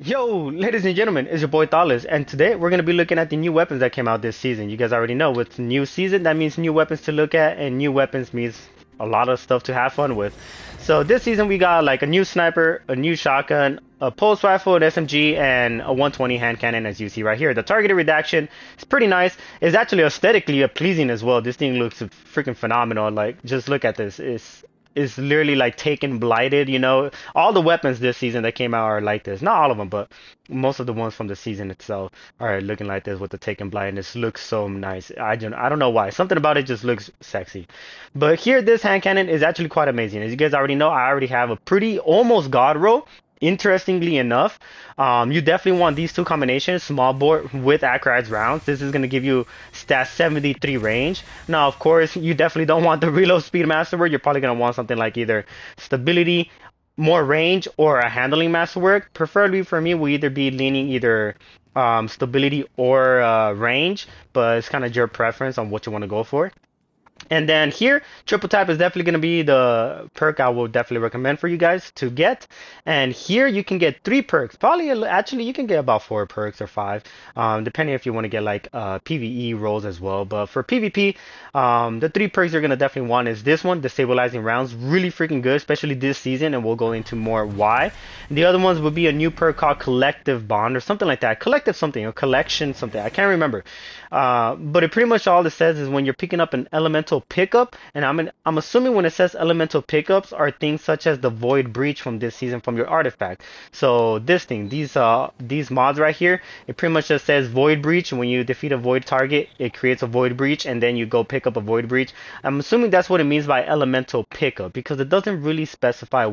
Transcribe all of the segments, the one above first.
Yo, ladies and gentlemen, it's your boy Thoughtless, and today we're going to be looking at the new weapons that came out this season. You guys already know with new season, that means new weapons to look at, and new weapons means a lot of stuff to have fun with. So this season we got like a new sniper, a new shotgun, a pulse rifle, an SMG, and a 120 hand cannon as you see right here. The targeted redaction is pretty nice. It's actually aesthetically pleasing as well. This thing looks freaking phenomenal. Like, just look at this. It's literally like taken blighted, you know. All the weapons this season that came out are like this. Not all of them, but most of the ones from the season itself are looking like this with the taken blight. This looks so nice. I don't know why. Something about it just looks sexy. But here, this hand cannon is actually quite amazing. As you guys already know, I already have a pretty almost god roll. Interestingly enough, you definitely want these two combinations, small bore with accurized rounds. This is going to give you stat 73 range. Now, of course, you definitely don't want the reload speed masterwork. You're probably going to want something like either stability, more range, or a handling masterwork. Preferably for me, will either be leaning either stability or range, but it's kind of your preference on what you want to go for. And then here, triple tap is definitely going to be the perk I will definitely recommend for you guys to get. And here you can get 3 perks. Probably, actually, you can get about 4 perks or 5, depending if you want to get like PvE rolls as well. But for PvP, the 3 perks you're going to definitely want is this one, the stabilizing rounds. Really freaking good, especially this season, and we'll go into more why. The other ones would be a new perk called Collective Bond or something like that. Collective something or Collection something. I can't remember. But it pretty much all it says is when you're picking up an elemental pickup, and I'm assuming when it says elemental pickups are things such as the Void Breach from this season from your artifact. So this thing, these mods right here, it pretty much just says Void Breach. When you defeat a Void target, it creates a Void Breach, and then you go pick up a Void Breach. I'm assuming that's what it means by elemental pickup because it doesn't really specify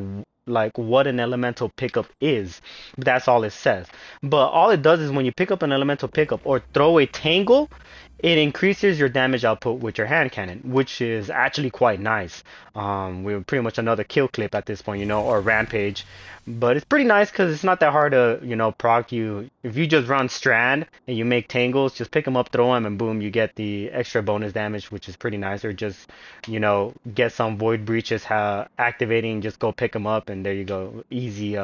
like what an elemental pickup is. That's all it says. But all it does is when you pick up an elemental pickup or throw a tangle, it increases your damage output with your hand cannon, which is actually quite nice. We're pretty much another kill clip at this point, you know, or rampage. But it's pretty nice because it's not that hard to, you know, proc you. If you just run strand and you make tangles, just pick them up, throw them, and boom, you get the extra bonus damage, which is pretty nice. Or just, you know, get some void breaches activating, just go pick them up, and there you go. Easy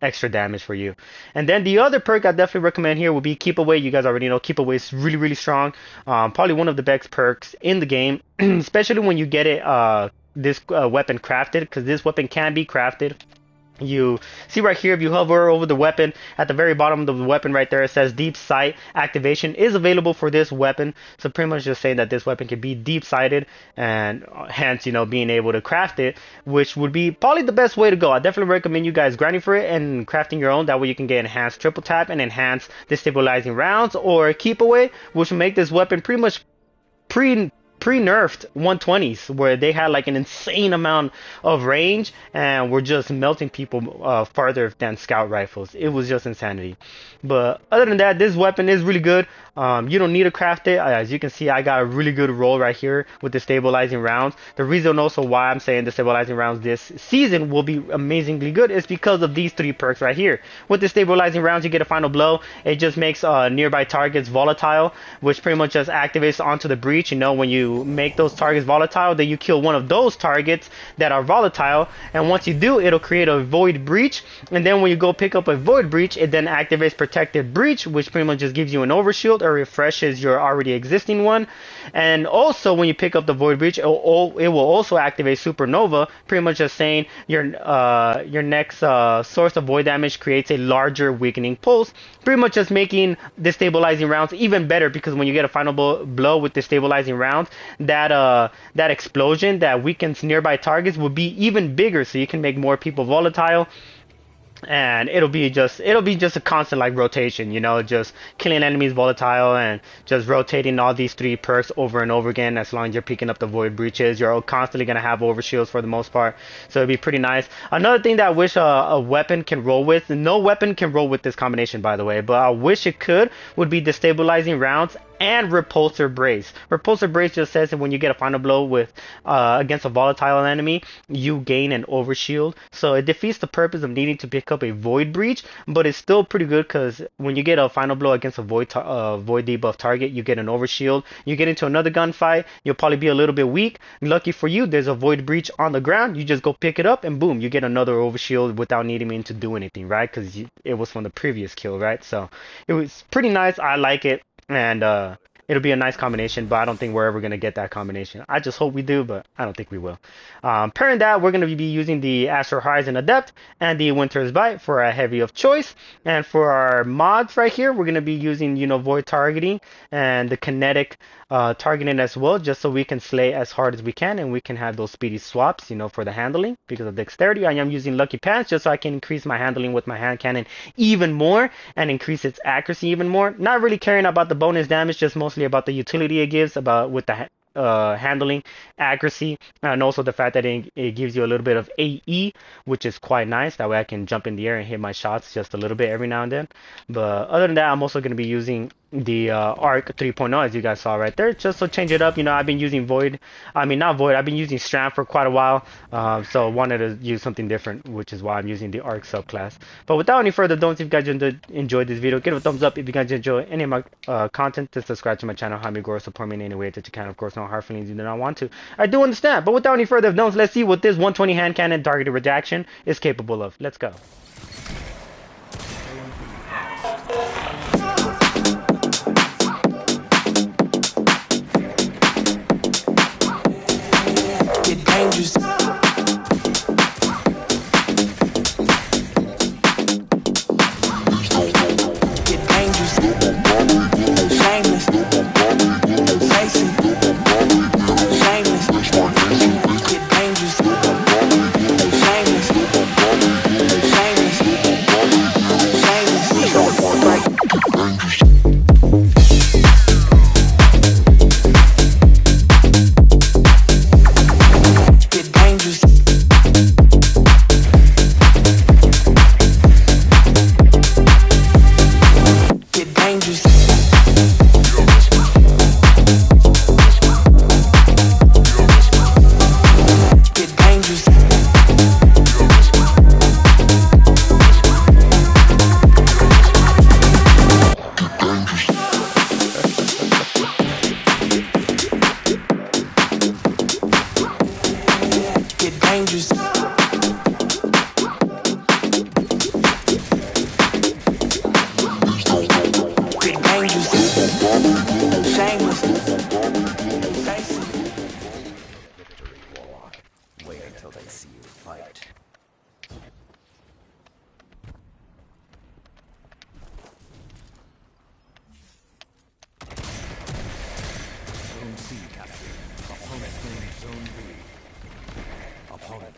extra damage for you. And then the other perk I definitely recommend here would be Keep Away. You guys already know Keep Away is really, really strong. Probably one of the best perks in the game, especially when you get it this weapon crafted, because this weapon can be crafted. You see right here, if you hover over the weapon, at the very bottom of the weapon right there, it says deep sight activation is available for this weapon. So pretty much just saying that this weapon can be deep sighted and hence, you know, being able to craft it, which would be probably the best way to go. I definitely recommend you guys grinding for it and crafting your own. That way you can get enhanced triple tap and enhanced destabilizing rounds or keep away, which will make this weapon pretty much pre-nerfed 120s where they had like an insane amount of range and were just melting people farther than scout rifles. It was just insanity. But other than that, this weapon is really good. You don't need to craft it. As you can see, I got a really good roll right here with the stabilizing rounds. The reason also why I'm saying the stabilizing rounds this season will be amazingly good is because of these 3 perks right here. With the stabilizing rounds, you get a final blow. It just makes nearby targets volatile, which pretty much just activates onto the breach. You know, when you make those targets volatile, then you kill one of those targets that are volatile, and once you do, it'll create a void breach. And then when you go pick up a void breach, it then activates protected breach, which pretty much just gives you an overshield or refreshes your already existing one. And also when you pick up the void breach, it will also activate supernova, pretty much just saying your next source of void damage creates a larger weakening pulse, pretty much just making the stabilizing rounds even better, because when you get a final blow with the stabilizing rounds, that explosion that weakens nearby targets will be even bigger, so you can make more people volatile. And it'll be just a constant like rotation, you know, just killing enemies volatile and just rotating all these 3 perks over and over again. As long as you're picking up the void breaches, you're constantly gonna have overshields for the most part, so it'd be pretty nice. Another thing that I wish a weapon can roll with, no weapon can roll with this combination by the way, but I wish it could, would be destabilizing rounds and repulsor brace. Repulsor brace just says that when you get a final blow with against a volatile enemy, you gain an overshield. So it defeats the purpose of needing to pick up a void breach, but it's still pretty good because when you get a final blow against a void debuff target, you get an overshield. You get into another gunfight, you'll probably be a little bit weak. Lucky for you, there's a void breach on the ground. You just go pick it up, and boom, you get another overshield without needing me to do anything, right? Because it was from the previous kill, right? So it was pretty nice. I like it, and it'll be a nice combination, but I don't think we're ever going to get that combination. I just hope we do, but I don't think we will. Pairing that, we're going to be using the Astral Horizon Adept and the Winter's Bite for a heavy of choice. And for our mods right here, we're going to be using, void targeting and the kinetic targeting as well, just so we can slay as hard as we can and we can have those speedy swaps, for the handling. Because of dexterity, I am using Lucky Pants just so I can increase my handling with my hand cannon even more and increase its accuracy even more. Not really caring about the bonus damage, just mostly about the utility it gives about with the handling, accuracy, and also the fact that it gives you a little bit of AE, which is quite nice. That way I can jump in the air and hit my shots just a little bit every now and then. But other than that, I'm also going to be using the Arc 3.0, as you guys saw right there, just to change it up. I've been using I've been using Strand for quite a while, so wanted to use something different, which is why I'm using the Arc subclass. But without any further ado, if you guys enjoyed this video, give it a thumbs up. If you guys enjoy any of my content, just subscribe to my channel, help me grow, support me in any way that you can. Of course, no hard feelings, you do not want to. I do understand, but without any further ado, let's see what this 120 hand cannon targeted redaction is capable of. Let's go. Dangerous. Get dangerous. Shameless. Lazy. Shameless. Get dangerous. Shameless. Shameless. Shameless.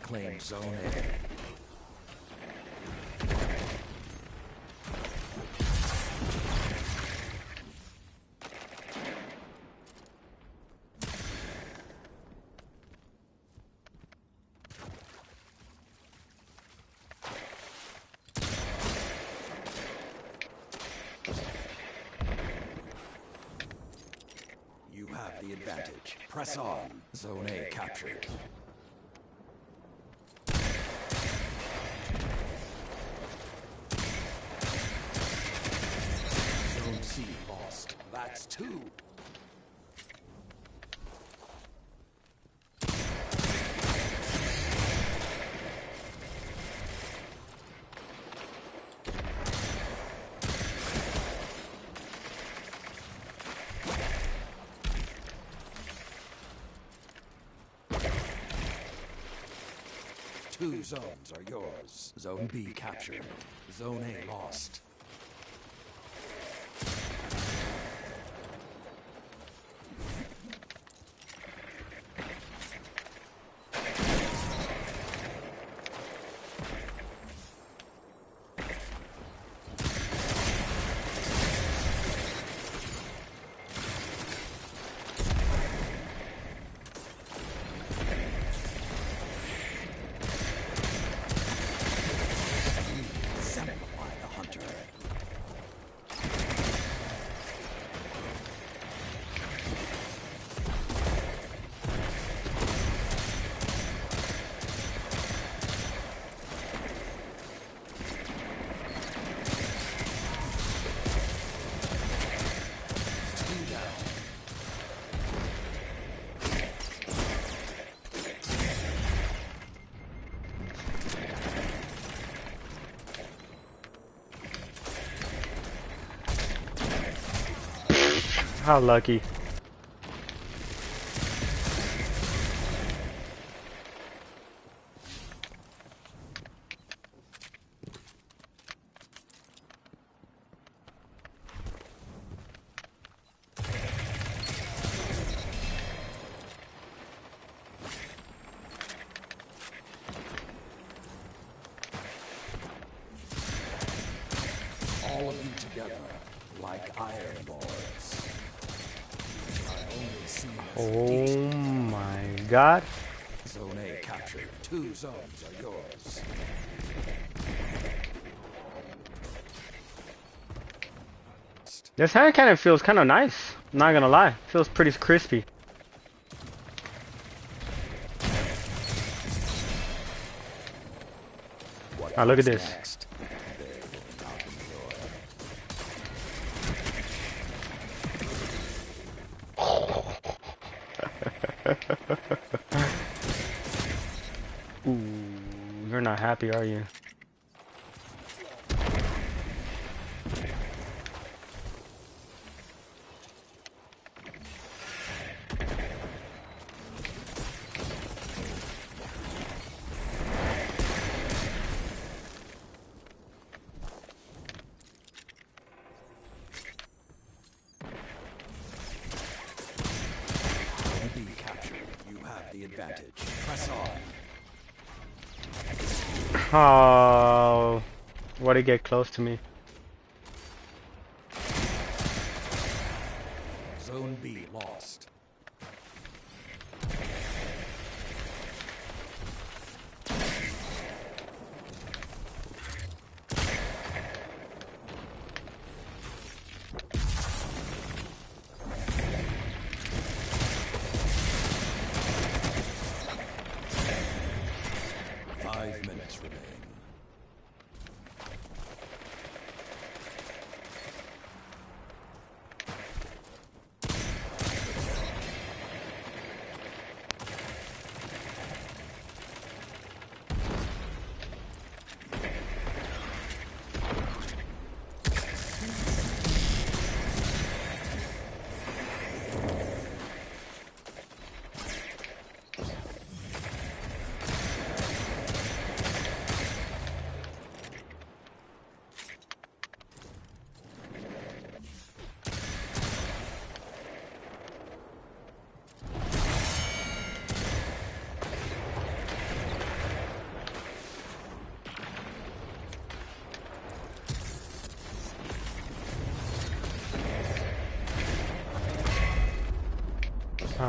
Claim Zone A. You have the advantage. Press on. Zone A captured. Zone C lost. That's 2. Two zones are yours. Zone B captured. Zone A lost. Exemplify the hunter. How lucky. All of you together, like iron lords. I only see Oh my god. Zone A captured. 2 zones are yours. This hand cannon feels kind of nice. I'm not gonna lie. Feels pretty crispy. Now look at this. Next, they will not enjoy. Ooh, you're not happy, are you? Be captured. You have the advantage. Press on. Oh, why'd it get close to me? Zone B lost.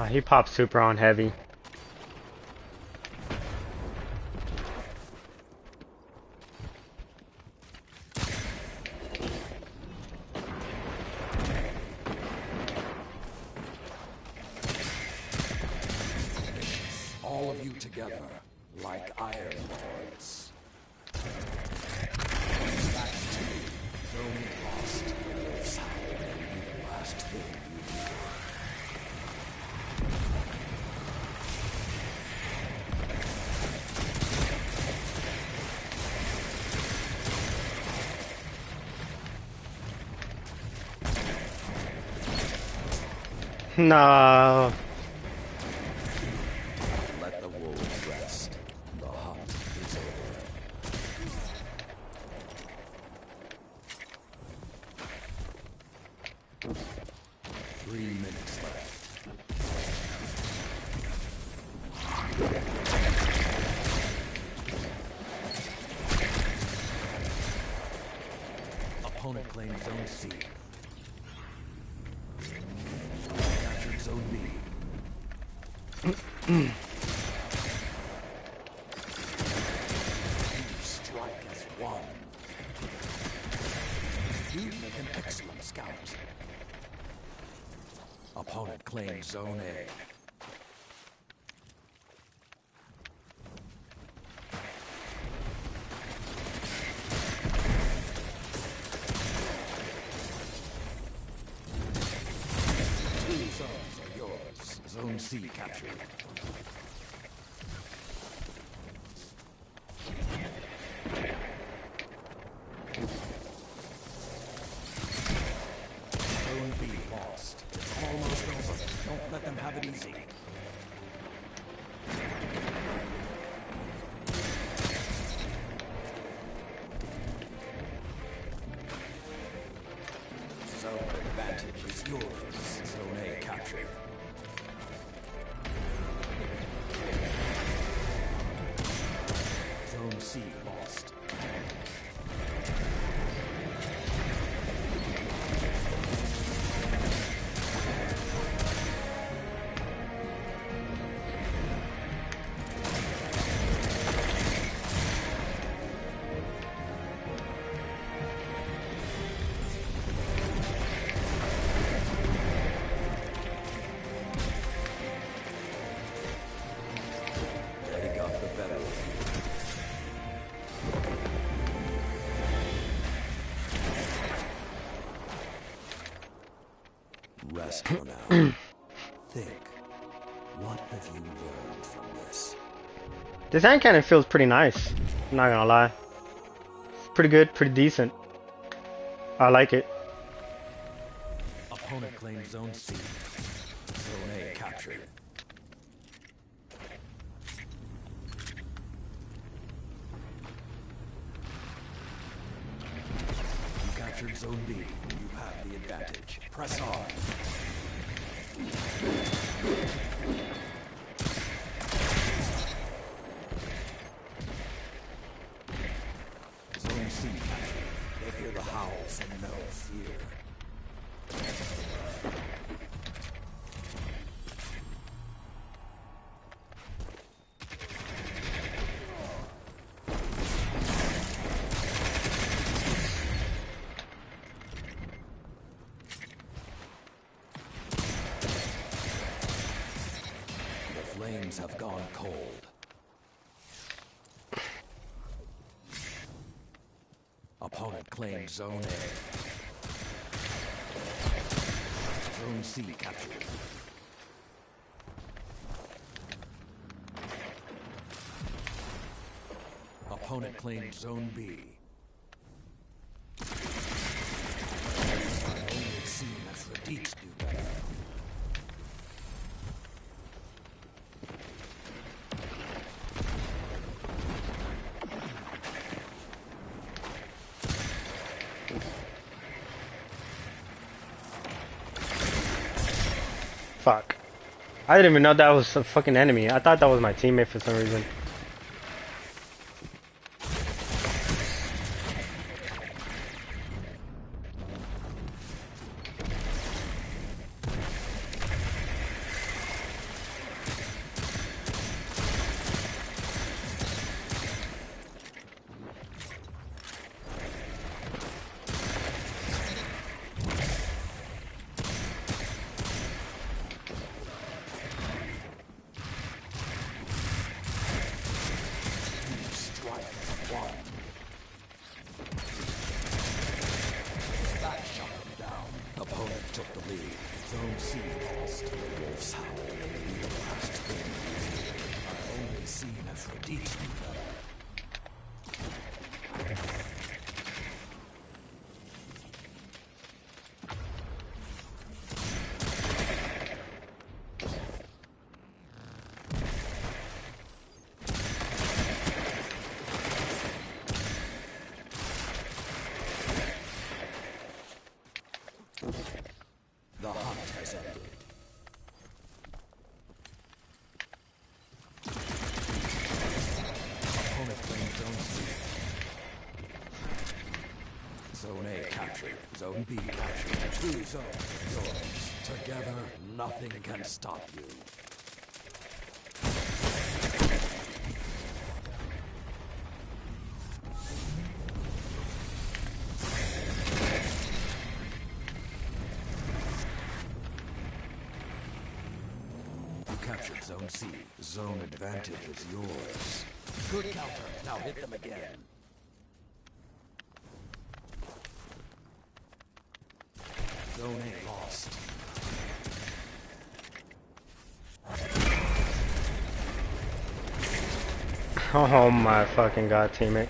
He popped super on heavy. All of you together, like iron lords. That's 2. Zone A lost. Sound may be the last thing you hear. No. Let the wolves rest. The hunt is over. Three minutes left. Opponent claims Zone C. Captured Zone B. You strike as one. You make an excellent scout. Opponent claims Zone A. Two zones are yours. Zone C captured. Zone B lost. easy. Zone advantage is yours. Zone A captured. Zone C lost. They got the better of you. Rest for now. Think. What have you learned from this? This hand cannon feels pretty nice. I'm not gonna lie. It's pretty good, pretty decent. I like it. Opponent claims Zone C. Zone A captured. You captured Zone B. You have the advantage. Press on. Zone C captured. They hear the howls and no fear. The flames have gone cold. Opponent claims Zone A. Zone C captured. Opponent claims Zone B. I've only seen Aphrodite do better. Fuck. I didn't even know that was a fucking enemy. I thought that was my teammate for some reason. Opponent took the lead. Zone C lost. The wolves howl. The last thing. I've only seen Aphrodite do better. The hunt has ended. Opponent claims Zone C. Zone A captured. Zone B captured. Two zones yours. Together, nothing can stop you. Captured Zone C. Zone advantage is yours. Good counter. Now hit them again. Zone A lost. Oh my fucking god, teammate.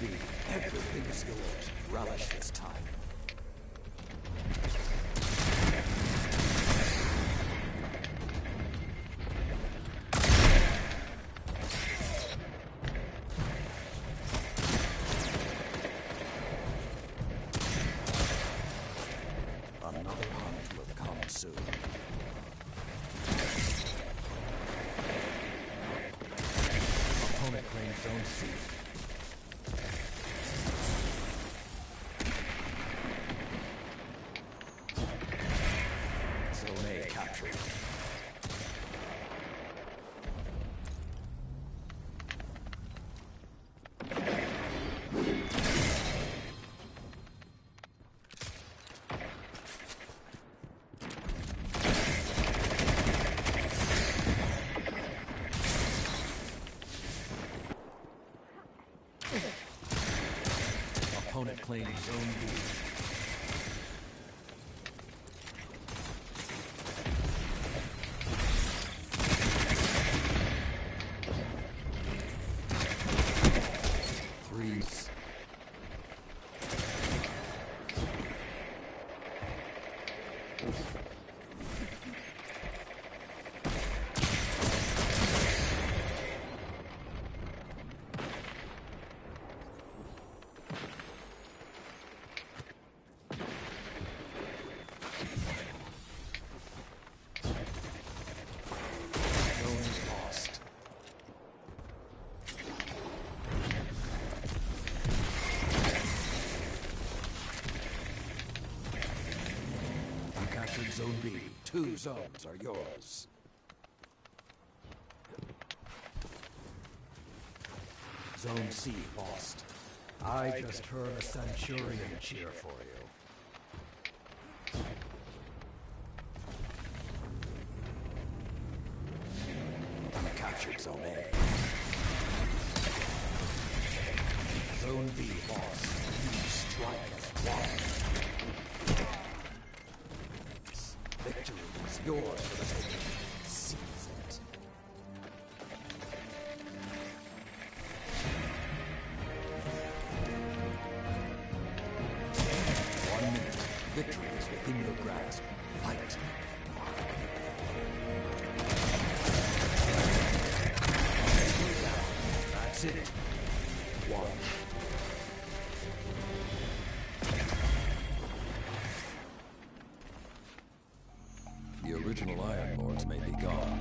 B. Everything is yours. Relish this time. Another hunt will come soon. Opponent claims zone C. Zone A captured. Opponent claims zone B. Freeze. Zone is lost. You captured zone B. 2 zones are yours. Zone C lost. I just heard a Centurion cheer for you. You captured Zone A. Zone B lost. You strike as one. Victory is yours for the taking. Seize it. One minute. Victory is within your grasp. Fight. That's it. One. The original Iron Lords may be gone,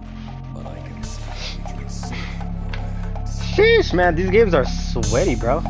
but I can see the future is safe in your hands. Sheesh, man, these games are sweaty, bro.